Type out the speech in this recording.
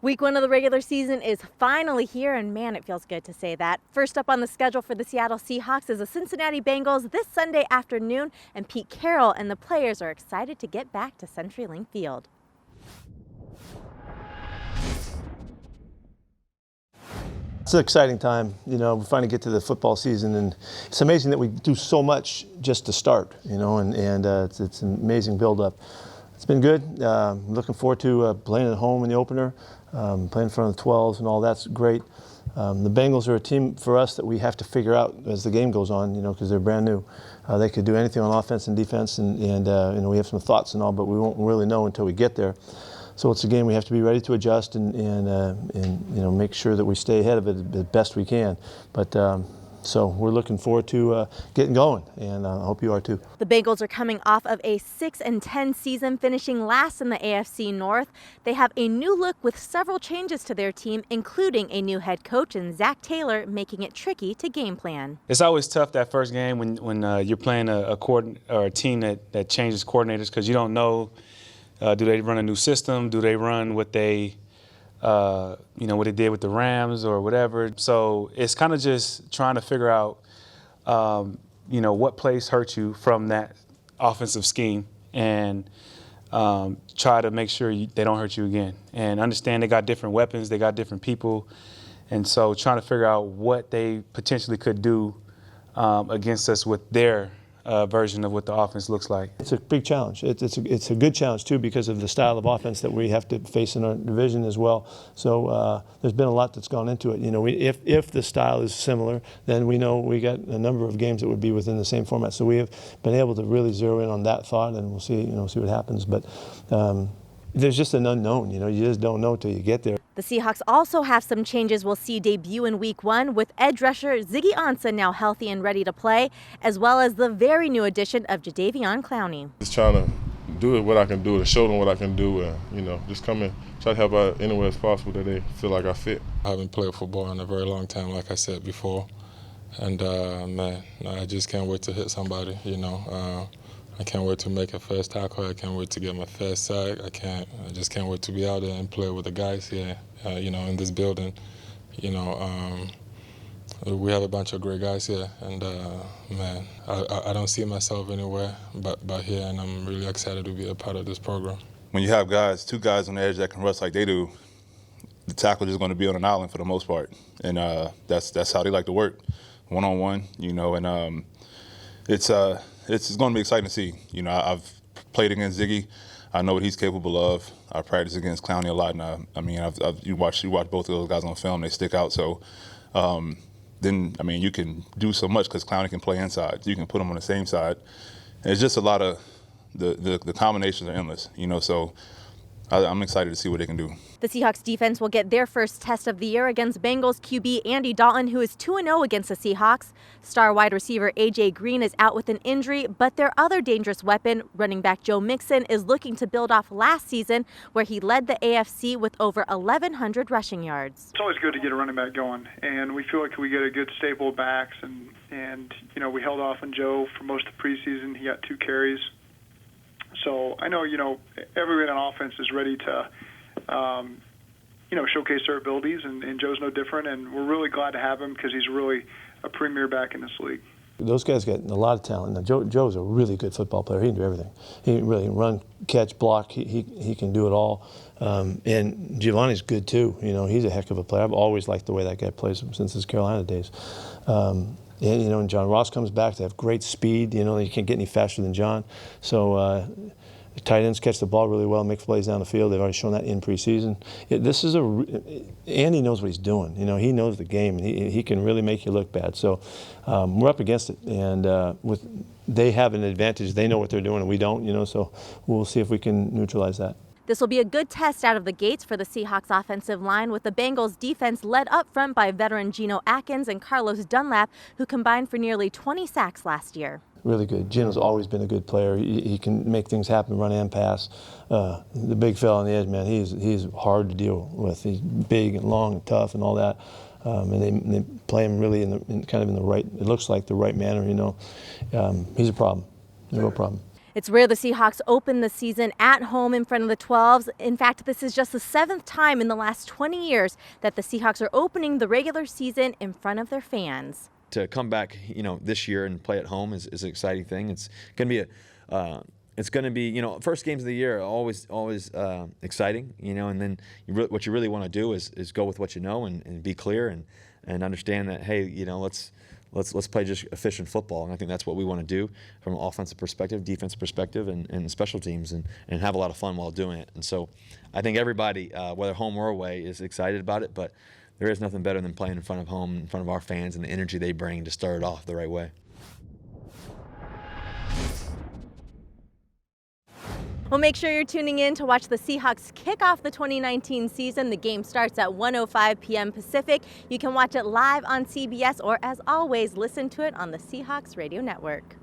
Week 1 of the regular season is finally here, and man, it feels good to say that. First up on the schedule for the Seattle Seahawks is the Cincinnati Bengals this Sunday afternoon, and Pete Carroll and the players are excited to get back to CenturyLink Field. It's an exciting time. We finally get to the football season, and it's amazing that we do so much just to start, and it's an amazing build-up. It's been good. Looking forward to playing at home in the opener, playing in front of the 12s and all that's great. The Bengals are a team for us that we have to figure out as the game goes on, because they're brand new. They could do anything on offense and defense, and we have some thoughts and all, but we won't really know until we get there. So it's a game we have to be ready to adjust and make sure that we stay ahead of it the best we can. But so we're looking forward to getting going, and I hope you are too. The Bengals are coming off of a 6-10 season, finishing last in the AFC North. They have a new look with several changes to their team, including a new head coach and Zach Taylor, making it tricky to game plan. It's always tough that first game when you're playing a team that changes coordinators, because you don't know. Do they run a new system? Do they run what they, what they did with the Rams or whatever? So it's kind of just trying to figure out, what plays hurt you from that offensive scheme, and try to make sure they don't hurt you again. And understand they got different weapons, they got different people, and so trying to figure out what they potentially could do against us with their version of what the offense looks like. It's a big challenge. It's a good challenge too, because of the style of offense that we have to face in our division as well. So there's been a lot that's gone into it. If the style is similar, then we know we got a number of games that would be within the same format. So we have been able to really zero in on that thought, and we'll see see what happens. But there's just an unknown. You just don't know till you get there. The Seahawks also have some changes we'll see debut in Week 1, with edge rusher Ziggy Ansah now healthy and ready to play, as well as the very new addition of Jadeveon Clowney. Just trying to do what I can do, to show them what I can do, and just come and try to help out anywhere as possible that they feel like I fit. I haven't played football in a very long time, like I said before, and man, I just can't wait to hit somebody. I can't wait to make a first tackle. I can't wait to get my first sack. I just can't wait to be out there and play with the guys here, in this building. We have a bunch of great guys here, and man, I don't see myself anywhere but here, and I'm really excited to be a part of this program. When you have two guys on the edge that can rush like they do, the tackle is going to be on an island for the most part, and that's how they like to work, one-on-one, and it's going to be exciting to see. I've played against Ziggy. I know what he's capable of. I practice against Clowney a lot, and you watch both of those guys on film. They stick out. So then you can do so much, because Clowney can play inside. You can put him on the same side. And it's just a lot of the combinations are endless. So I'm excited to see what they can do. The Seahawks defense will get their first test of the year against Bengals QB Andy Dalton, who is 2-0 against the Seahawks. Star wide receiver A.J. Green is out with an injury, but their other dangerous weapon, running back Joe Mixon, is looking to build off last season, where he led the AFC with over 1,100 rushing yards. It's always good to get a running back going, and we feel like we get a good stable backs, and we held off on Joe for most of the preseason. He got 2 carries. So I know, everyone on offense is ready to, showcase their abilities, and Joe's no different, and we're really glad to have him, because he's really a premier back in this league. Those guys got a lot of talent. Now, Joe's a really good football player. He can do everything. He really can run, catch, block. He can do it all. And Giovanni's good too. He's a heck of a player. I've always liked the way that guy plays since his Carolina days. And John Ross comes back. They have great speed. You can't get any faster than John. So the tight ends catch the ball really well, make plays down the field. They've already shown that in preseason. Andy knows what he's doing. He knows the game, and he can really make you look bad. So we're up against it, and they have an advantage. They know what they're doing, and we don't. So we'll see if we can neutralize that. This will be a good test out of the gates for the Seahawks offensive line, with the Bengals defense led up front by veteran Geno Atkins and Carlos Dunlap, who combined for nearly 20 sacks last year. Really good. Geno's always been a good player. He can make things happen, run and pass. The big fella on the edge, man, he's hard to deal with. He's big and long and tough and all that. And they play him really in the right, it looks like the right manner, He's a problem, a real problem. It's rare the Seahawks open the season at home in front of the 12s. In fact, this is just the 7th time in the last 20 years that the Seahawks are opening the regular season in front of their fans. To come back, this year and play at home is an exciting thing. It's going to be first games of the year are always exciting, and then what you really want to do is go with what you know and be clear and understand that, hey, let's play just efficient football. And I think that's what we want to do from an offensive perspective, defensive perspective, and special teams, and have a lot of fun while doing it. And so I think everybody, whether home or away, is excited about it, but there is nothing better than playing in front of home, in front of our fans, and the energy they bring to start it off the right way. Well, make sure you're tuning in to watch the Seahawks kick off the 2019 season. The game starts at 1:05 p.m. Pacific. You can watch it live on CBS or, as always, listen to it on the Seahawks Radio Network.